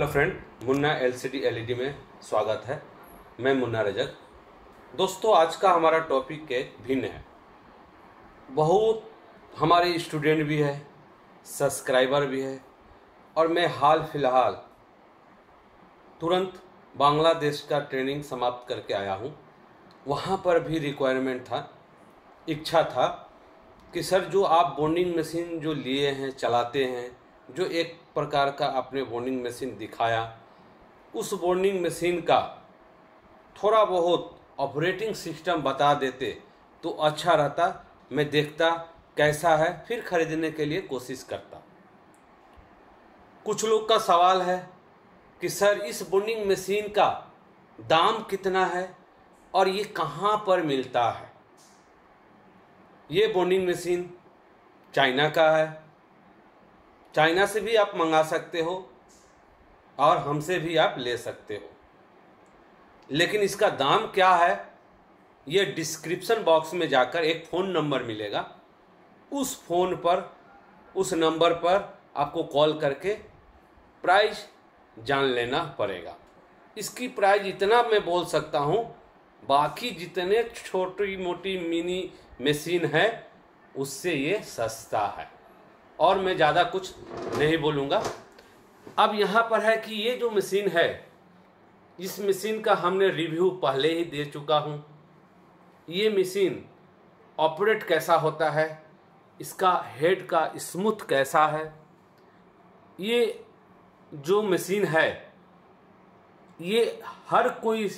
Hello friend, Munna LCD LED में स्वागत है। मैं मुन्ना रजक। दोस्तों, आज का हमारा टॉपिक एक भिन्न है। बहुत हमारे स्टूडेंट भी है, सब्सक्राइबर भी है, और मैं हाल फिलहाल तुरंत बांग्लादेश का ट्रेनिंग समाप्त करके आया हूँ। वहाँ पर भी रिक्वायरमेंट था, इच्छा था कि सर जो आप बॉन्डिंग मशीन जो लिए हैं, चलाते हैं, जो एक प्रकार का आपने बॉन्डिंग मशीन दिखाया, उस बॉन्डिंग मशीन का थोड़ा बहुत ऑपरेटिंग सिस्टम बता देते तो अच्छा रहता। मैं देखता कैसा है, फिर खरीदने के लिए कोशिश करता। कुछ लोग का सवाल है कि सर इस बॉन्डिंग मशीन का दाम कितना है और ये कहाँ पर मिलता है। ये बॉन्डिंग मशीन चाइना का है। चाइना से भी आप मंगा सकते हो और हमसे भी आप ले सकते हो, लेकिन इसका दाम क्या है ये डिस्क्रिप्शन बॉक्स में जाकर एक फ़ोन नंबर मिलेगा। उस फ़ोन पर, उस नंबर पर आपको कॉल करके प्राइस जान लेना पड़ेगा। इसकी प्राइस इतना मैं बोल सकता हूँ, बाकी जितने छोटी मोटी मिनी मशीन है उससे ये सस्ता है, और मैं ज़्यादा कुछ नहीं बोलूँगा। अब यहाँ पर है कि ये जो मशीन है, इस मशीन का हमने रिव्यू पहले ही दे चुका हूँ। ये मशीन ऑपरेट कैसा होता है, इसका हेड का स्मूथ कैसा है। ये जो मशीन है ये हर कोई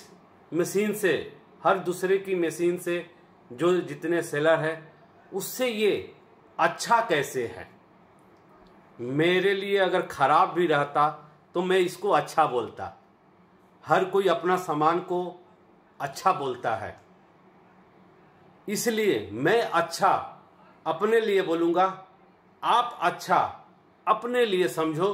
मशीन से, हर दूसरे की मशीन से, जो जितने सेलर है उससे ये अच्छा कैसे है। मेरे लिए अगर ख़राब भी रहता तो मैं इसको अच्छा बोलता। हर कोई अपना सामान को अच्छा बोलता है, इसलिए मैं अच्छा अपने लिए बोलूँगा। आप अच्छा अपने लिए समझो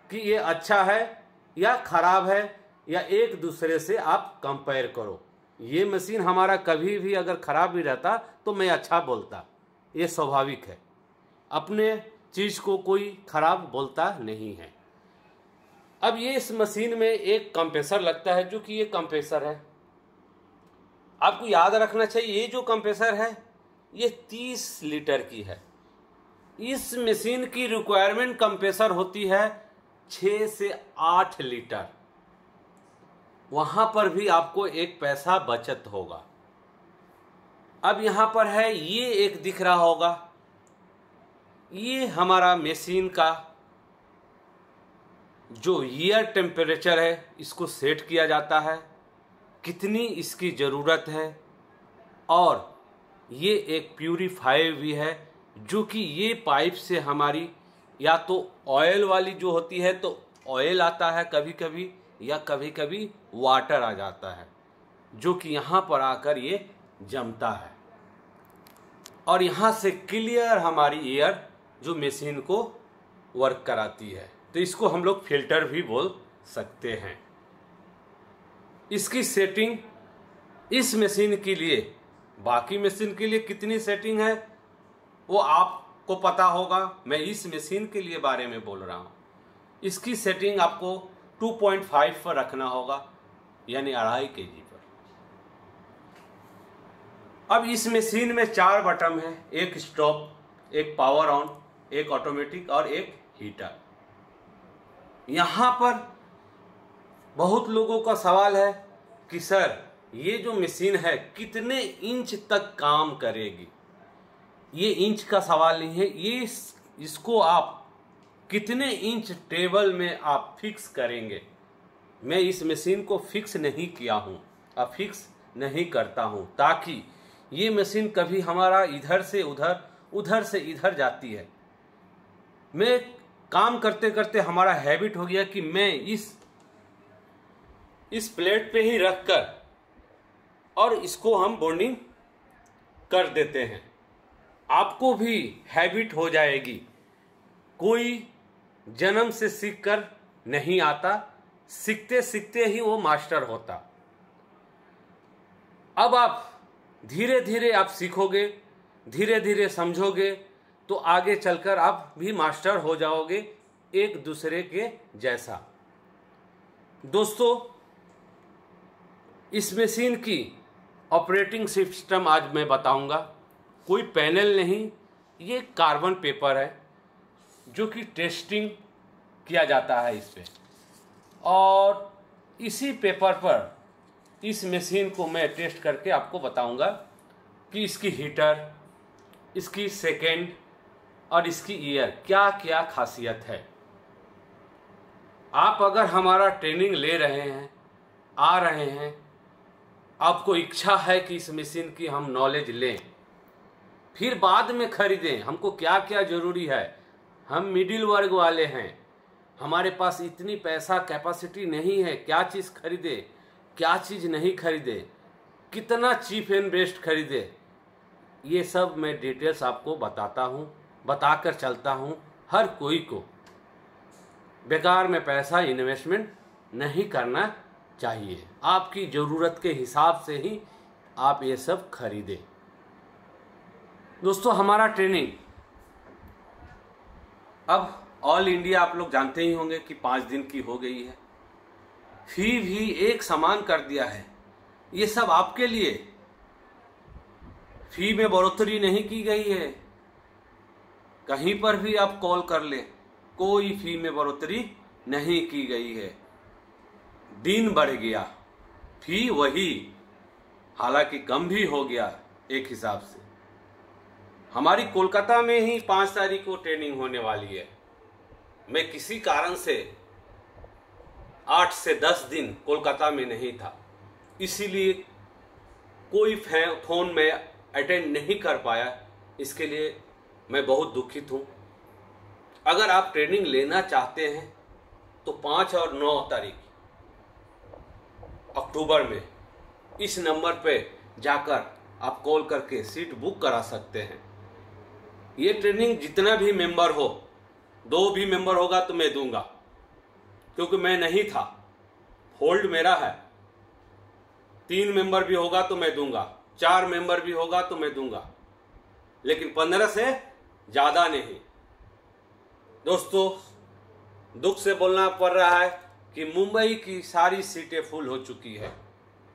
कि ये अच्छा है या ख़राब है, या एक दूसरे से आप कंपेयर करो। ये मशीन हमारा कभी भी अगर ख़राब भी रहता तो मैं अच्छा बोलता, ये स्वाभाविक है। अपने चीज़ को कोई ख़राब बोलता नहीं है। अब ये इस मशीन में एक कंप्रेसर लगता है, जो कि ये कंप्रेसर है। आपको याद रखना चाहिए, ये जो कंप्रेसर है ये 30 लीटर की है। इस मशीन की रिक्वायरमेंट कंप्रेसर होती है 6 से 8 लीटर। वहाँ पर भी आपको एक पैसा बचत होगा। अब यहाँ पर है, ये एक दिख रहा होगा, ये हमारा मशीन का जो एयर टेम्परेचर है इसको सेट किया जाता है, कितनी इसकी ज़रूरत है। और ये एक प्यूरीफायर भी है, जो कि ये पाइप से हमारी या तो ऑयल वाली जो होती है तो ऑयल आता है कभी कभी, या कभी कभी वाटर आ जाता है, जो कि यहाँ पर आकर ये जमता है और यहाँ से क्लियर हमारी एयर जो मशीन को वर्क कराती है। तो इसको हम लोग फिल्टर भी बोल सकते हैं। इसकी सेटिंग इस मशीन के लिए, बाकी मशीन के लिए कितनी सेटिंग है वो आपको पता होगा। मैं इस मशीन के लिए बारे में बोल रहा हूँ। इसकी सेटिंग आपको 2.5 पर रखना होगा, यानी 2.5 kg पर। अब इस मशीन में 4 बटन है, एक स्टॉप, एक पावर ऑन, एक ऑटोमेटिक और एक हीटर। यहाँ पर बहुत लोगों का सवाल है कि सर ये जो मशीन है कितने इंच तक काम करेगी। ये इंच का सवाल नहीं है, ये इसको आप कितने इंच टेबल में आप फिक्स करेंगे। मैं इस मशीन को फिक्स नहीं किया हूँ, अब फिक्स नहीं करता हूँ, ताकि ये मशीन कभी हमारा इधर से उधर, उधर से इधर जाती है। मैं काम करते करते हमारा हैबिट हो गया कि मैं इस प्लेट पे ही रखकर और इसको हम बॉन्डिंग कर देते हैं। आपको भी हैबिट हो जाएगी। कोई जन्म से सीख कर नहीं आता, सीखते सीखते ही वो मास्टर होता। अब आप धीरे धीरे आप सीखोगे, धीरे धीरे समझोगे, तो आगे चलकर आप भी मास्टर हो जाओगे एक दूसरे के जैसा। दोस्तों, इस मशीन की ऑपरेटिंग सिस्टम आज मैं बताऊंगा। कोई पैनल नहीं, ये कार्बन पेपर है जो कि टेस्टिंग किया जाता है इस पे, और इसी पेपर पर इस मशीन को मैं टेस्ट करके आपको बताऊंगा कि इसकी हीटर, इसकी सेकेंड और इसकी ईयर क्या क्या खासियत है। आप अगर हमारा ट्रेनिंग ले रहे हैं, आ रहे हैं, आपको इच्छा है कि इस मशीन की हम नॉलेज लें, फिर बाद में खरीदें, हमको क्या क्या ज़रूरी है। हम मिडिल वर्ग वाले हैं, हमारे पास इतनी पैसा कैपेसिटी नहीं है, क्या चीज़ खरीदे, क्या चीज़ नहीं खरीदे, कितना चीप एंड बेस्ट खरीदे, ये सब मैं डिटेल्स आपको बताता हूँ, बताकर चलता हूँ। हर कोई को बेकार में पैसा इन्वेस्टमेंट नहीं करना चाहिए, आपकी ज़रूरत के हिसाब से ही आप ये सब खरीदें। दोस्तों, हमारा ट्रेनिंग अब ऑल इंडिया आप लोग जानते ही होंगे कि 5 दिन की हो गई है। फी भी एक समान कर दिया है, ये सब आपके लिए। फी में बढ़ोतरी नहीं की गई है, कहीं पर भी आप कॉल कर ले, कोई फी में बढ़ोतरी नहीं की गई है। दिन बढ़ गया, फी वही, हालांकि कम भी हो गया एक हिसाब से। हमारी कोलकाता में ही 5 तारीख को ट्रेनिंग होने वाली है। मैं किसी कारण से 8 से 10 दिन कोलकाता में नहीं था, इसीलिए कोई फोन में अटेंड नहीं कर पाया। इसके लिए मैं बहुत दुखित हूँ। अगर आप ट्रेनिंग लेना चाहते हैं तो 5 और 9 तारीख अक्टूबर में इस नंबर पे जाकर आप कॉल करके सीट बुक करा सकते हैं। ये ट्रेनिंग जितना भी मेंबर हो, 2 भी मेंबर होगा तो मैं दूंगा, क्योंकि मैं नहीं था, होल्ड मेरा है। 3 मेंबर भी होगा तो मैं दूंगा, 4 मेंबर भी होगा तो मैं दूंगा, लेकिन 15 से ज़्यादा नहीं। दोस्तों, दुख से बोलना पड़ रहा है कि मुंबई की सारी सीटें फुल हो चुकी है,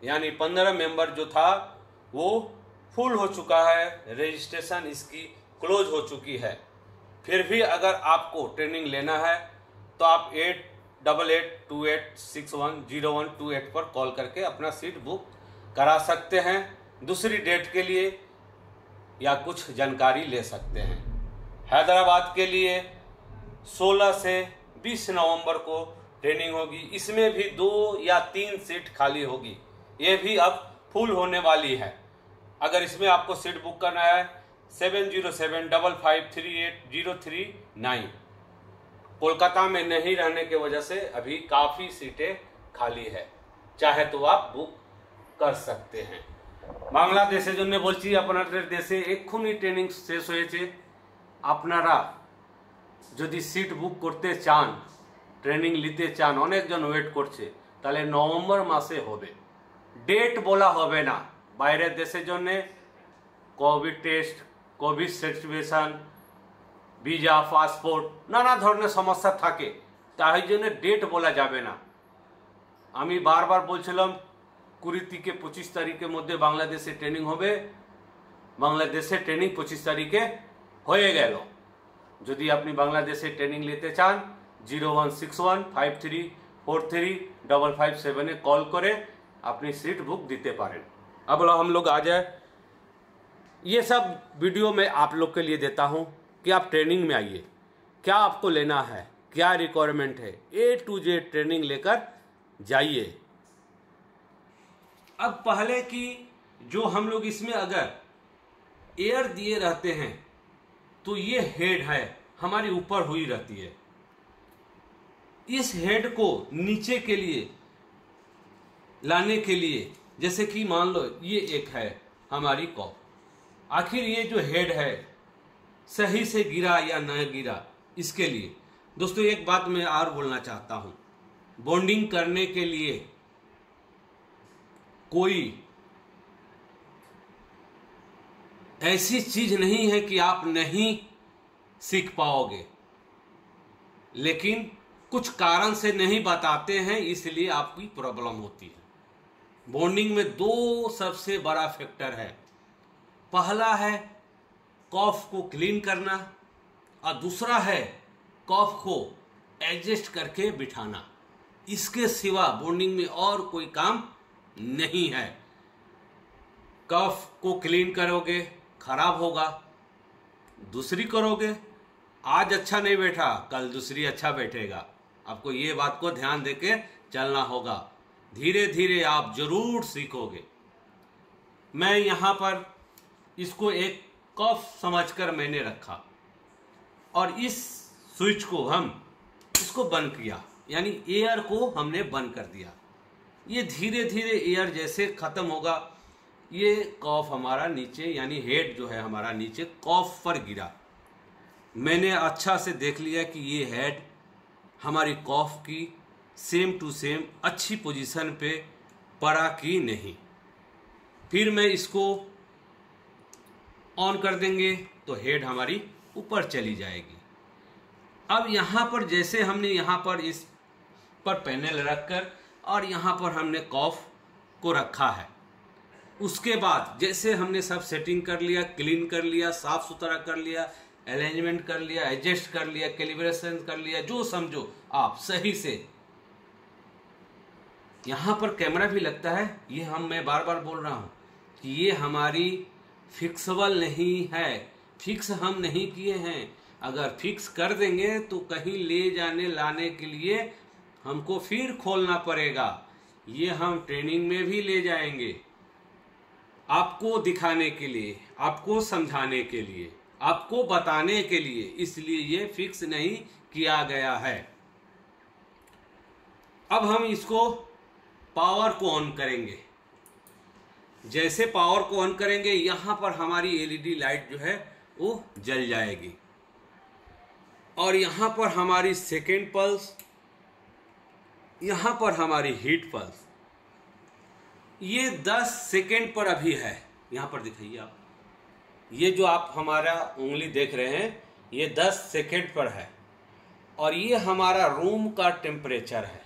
यानी 15 मेंबर जो था वो फुल हो चुका है, रजिस्ट्रेशन इसकी क्लोज हो चुकी है। फिर भी अगर आपको ट्रेनिंग लेना है तो आप 8828610128 पर कॉल करके अपना सीट बुक करा सकते हैं, दूसरी डेट के लिए या कुछ जानकारी ले सकते हैं। हैदराबाद के लिए 16 से 20 नवंबर को ट्रेनिंग होगी, इसमें भी 2 या 3 सीट खाली होगी, ये भी अब फुल होने वाली है। अगर इसमें आपको सीट बुक करना है 7075538039। कोलकाता में नहीं रहने की वजह से अभी काफ़ी सीटें खाली है, चाहे तो आप बुक कर सकते हैं। বাংলাদেশের জন্য বলছি, আপনাদের দেশে এক্ষুনি ট্রেনিং শেষ হয়েছে। আপনারা যদি সিট বুক করতে চান, ট্রেনিং নিতে চান, অনেকজন ওয়েট করছে, তাহলে নভেম্বর মাসে হবে। ডেট বলা হবে না, বাইরের দেশের জন্য Covid test, Covid certification, visa, passport, নানা ধরনের সমস্যা থাকে, তাই জন্য ডেট বলা যাবে না। আমি বারবার বলছিলাম 20 থেকে 25 তারিখের মধ্যে বাংলাদেশে ট্রেনিং হবে, বাংলাদেশে ট্রেনিং 25 তারিখে হয়ে গেল। যদি আপনি বাংলাদেশে ট্রেনিং নিতে চান 016153435557 कॉल করে अपनी सीट बुक देते पारें। अब हम लोग आ जाए, ये सब वीडियो मैं आप लोग के लिए देता हूँ कि आप ट्रेनिंग में आइए, क्या आपको लेना है, क्या रिक्वायरमेंट है, A to Z ट्रेनिंग लेकर जाइए। अब पहले की जो हम लोग इसमें अगर एयर दिए रहते हैं तो ये हेड है हमारी ऊपर हुई रहती है। इस हेड को नीचे के लिए लाने के लिए, जैसे कि मान लो ये एक है हमारी कॉप, आखिर ये जो हेड है सही से गिरा या न गिरा, इसके लिए दोस्तों एक बात मैं और बोलना चाहता हूं, बॉन्डिंग करने के लिए कोई ऐसी चीज नहीं है कि आप नहीं सीख पाओगे, लेकिन कुछ कारण से नहीं बताते हैं, इसलिए आपकी प्रॉब्लम होती है। बॉन्डिंग में दो सबसे बड़ा फैक्टर है। पहला है कॉफ को क्लीन करना और दूसरा है कॉफ को एडजस्ट करके बिठाना। इसके सिवा बॉन्डिंग में और कोई काम नहीं है। कफ को क्लीन करोगे खराब होगा, दूसरी करोगे, आज अच्छा नहीं बैठा कल दूसरी अच्छा बैठेगा। आपको ये बात को ध्यान देके चलना होगा। धीरे धीरे आप जरूर सीखोगे। मैं यहाँ पर इसको एक कफ समझकर मैंने रखा और इस स्विच को हम इसको बंद किया, यानी एयर को हमने बंद कर दिया। ये धीरे धीरे एयर जैसे खत्म होगा, ये कॉफ हमारा नीचे यानी हेड जो है हमारा नीचे कॉफ पर गिरा। मैंने अच्छा से देख लिया कि ये हेड हमारी कॉफ की सेम टू सेम अच्छी पोजीशन पे पड़ा कि नहीं। फिर मैं इसको ऑन कर देंगे तो हेड हमारी ऊपर चली जाएगी। अब यहाँ पर जैसे हमने यहाँ पर इस पर पैनल रखकर और यहाँ पर हमने कॉफ को रखा है, उसके बाद जैसे हमने सब सेटिंग कर लिया, क्लीन कर लिया, साफ सुथरा कर लिया, अरेंजमेंट कर लिया, एडजस्ट कर लिया, कैलिब्रेशन कर लिया, जो समझो आप सही से। यहाँ पर कैमरा भी लगता है, ये मैं बार बार बोल रहा हूँ कि ये हमारी फिक्सेबल नहीं है, फिक्स हम नहीं किए हैं। अगर फिक्स कर देंगे तो कहीं ले जाने लाने के लिए हमको फिर खोलना पड़ेगा। ये हम ट्रेनिंग में भी ले जाएंगे, आपको दिखाने के लिए, आपको समझाने के लिए, आपको बताने के लिए, इसलिए ये फिक्स नहीं किया गया है। अब हम इसको पावर को ऑन करेंगे। जैसे पावर को ऑन करेंगे यहां पर हमारी एलईडी लाइट जो है वो जल जाएगी और यहां पर हमारी सेकेंड पल्स, यहां पर हमारी हीट पल्स, ये 10 सेकेंड पर अभी है। यहां पर दिखाइए आप, ये जो आप हमारा उंगली देख रहे हैं ये 10 सेकेंड पर है और ये हमारा रूम का टेम्परेचर है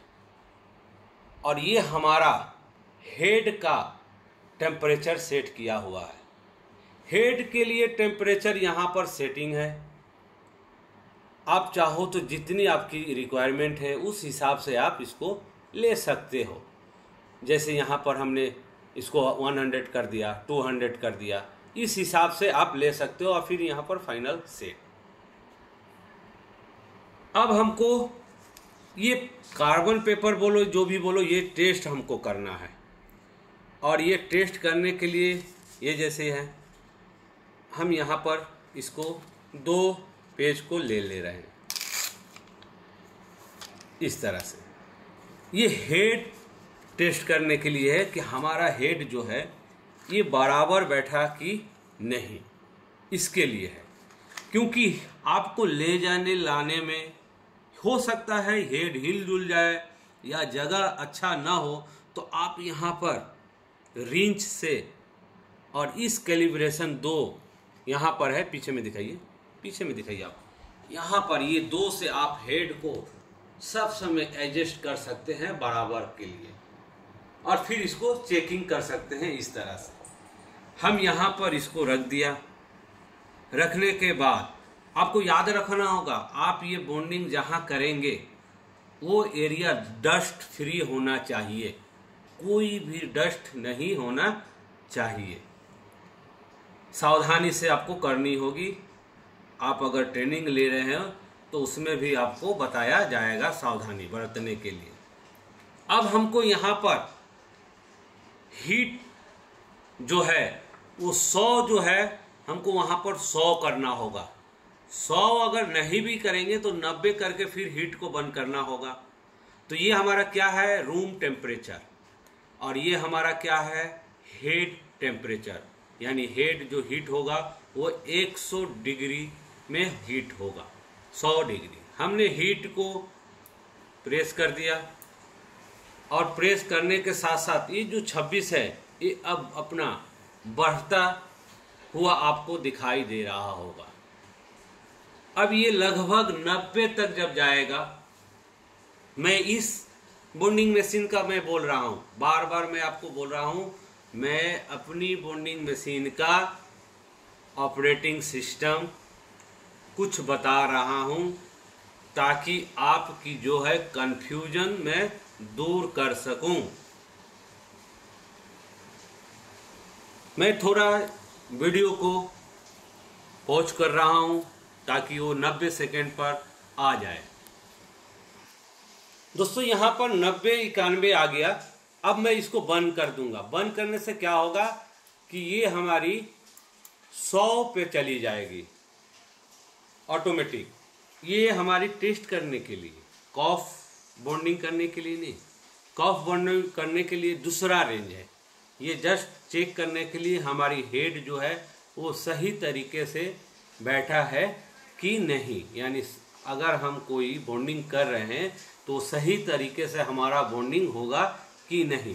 और ये हमारा हेड का टेम्परेचर सेट किया हुआ है। हेड के लिए टेम्परेचर यहाँ पर सेटिंग है। आप चाहो तो जितनी आपकी रिक्वायरमेंट है उस हिसाब से आप इसको ले सकते हो। जैसे यहाँ पर हमने इसको 100 कर दिया, 200 कर दिया, इस हिसाब से आप ले सकते हो और फिर यहाँ पर फाइनल सेट। अब हमको ये कार्बन पेपर बोलो, जो भी बोलो, ये टेस्ट हमको करना है और ये टेस्ट करने के लिए ये जैसे है, हम यहाँ पर इसको 2 पेज को ले रहे हैं इस तरह से। ये हेड टेस्ट करने के लिए है कि हमारा हेड जो है ये बराबर बैठा कि नहीं, इसके लिए है। क्योंकि आपको ले जाने लाने में हो सकता है हेड हिल जुल जाए या जगह अच्छा ना हो, तो आप यहाँ पर रिंच से और इस कैलिब्रेशन 2 यहाँ पर है, पीछे में दिखाइए, पीछे में दिखाइए आप, यहाँ पर ये 2 से आप हेड को सब समय एडजस्ट कर सकते हैं बराबर के लिए और फिर इसको चेकिंग कर सकते हैं इस तरह से। हम यहाँ पर इसको रख दिया। रखने के बाद आपको याद रखना होगा, आप ये बॉन्डिंग जहाँ करेंगे वो एरिया डस्ट फ्री होना चाहिए, कोई भी डस्ट नहीं होना चाहिए। सावधानी से आपको करनी होगी। आप अगर ट्रेनिंग ले रहे हो तो उसमें भी आपको बताया जाएगा सावधानी बरतने के लिए। अब हमको यहाँ पर हीट जो है वो 100 जो है हमको वहाँ पर 100 करना होगा। 100 अगर नहीं भी करेंगे तो 90 करके फिर हीट को बंद करना होगा। तो ये हमारा क्या है, रूम टेम्परेचर, और ये हमारा क्या है, हेड टेम्परेचर। यानी हेड जो हीट होगा वो 100 डिग्री में हीट होगा, 100 डिग्री। हमने हीट को प्रेस कर दिया और प्रेस करने के साथ साथ ये जो 26 है ये अब अपना बढ़ता हुआ आपको दिखाई दे रहा होगा। अब ये लगभग 90 तक जब जाएगा मैं इस बॉन्डिंग मशीन का मैं बोल रहा हूँ, बार बार मैं आपको बोल रहा हूँ, मैं अपनी बॉन्डिंग मशीन का ऑपरेटिंग सिस्टम कुछ बता रहा हूँ ताकि आपकी जो है कंफ्यूजन मैं दूर कर सकूं। मैं थोड़ा वीडियो को पॉज कर रहा हूं ताकि वो 90 सेकेंड पर आ जाए। दोस्तों यहाँ पर 90 91 आ गया। अब मैं इसको बंद कर दूंगा। बंद करने से क्या होगा कि ये हमारी 100 पे चली जाएगी ऑटोमेटिक। ये हमारी टेस्ट करने के लिए, कॉफ बॉन्डिंग करने के लिए नहीं, कॉफ बॉन्डिंग करने के लिए दूसरा रेंज है। ये जस्ट चेक करने के लिए हमारी हेड जो है वो सही तरीके से बैठा है कि नहीं, यानी अगर हम कोई बॉन्डिंग कर रहे हैं तो सही तरीके से हमारा बॉन्डिंग होगा कि नहीं।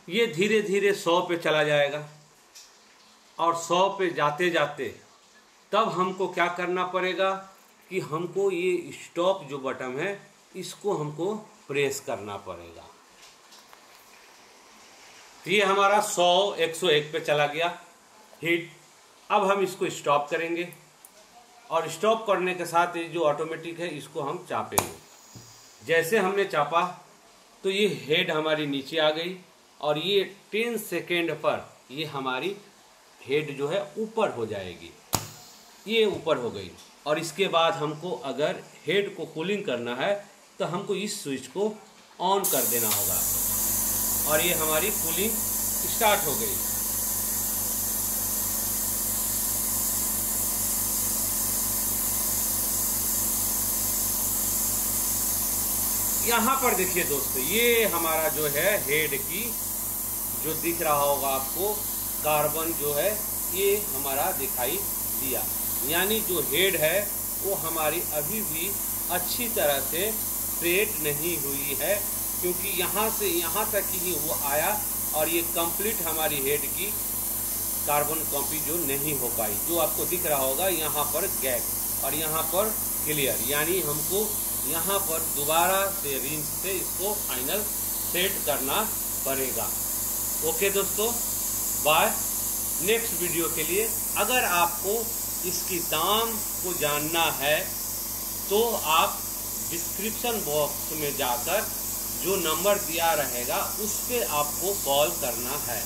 ये धीरे धीरे 100 पे चला जाएगा और 100 पे जाते जाते तब हमको क्या करना पड़ेगा कि हमको ये स्टॉप जो बटन है इसको हमको प्रेस करना पड़ेगा। तो ये हमारा 100 101 पे चला गया हीट। अब हम इसको स्टॉप करेंगे और स्टॉप करने के साथ ये जो ऑटोमेटिक है इसको हम चापेंगे। जैसे हमने चापा तो ये हेड हमारी नीचे आ गई और ये 10 सेकेंड पर ये हमारी हेड जो है ऊपर हो जाएगी। ये ऊपर हो गई और इसके बाद हमको अगर हेड को कूलिंग करना है तो हमको इस स्विच को ऑन कर देना होगा और ये हमारी कूलिंग स्टार्ट हो गई। यहाँ पर देखिए दोस्तों, ये हमारा जो है हेड की जो दिख रहा होगा आपको कार्बन जो है ये हमारा दिखाई दिया, यानी जो हेड है वो हमारी अभी भी अच्छी तरह से सेट नहीं हुई है, क्योंकि यहाँ से यहाँ तक ही वो आया और ये कंप्लीट हमारी हेड की कार्बन कॉपी जो नहीं हो पाई। जो आपको दिख रहा होगा यहाँ पर गैप और यहाँ पर क्लियर, यानी हमको यहाँ पर दोबारा से रिंच से इसको फाइनल सेट करना पड़ेगा। ओके दोस्तों, बाय। नेक्स्ट वीडियो के लिए अगर आपको इसकी दाम को जानना है तो आप डिस्क्रिप्शन बॉक्स में जाकर जो नंबर दिया रहेगा उस पर आपको कॉल करना है।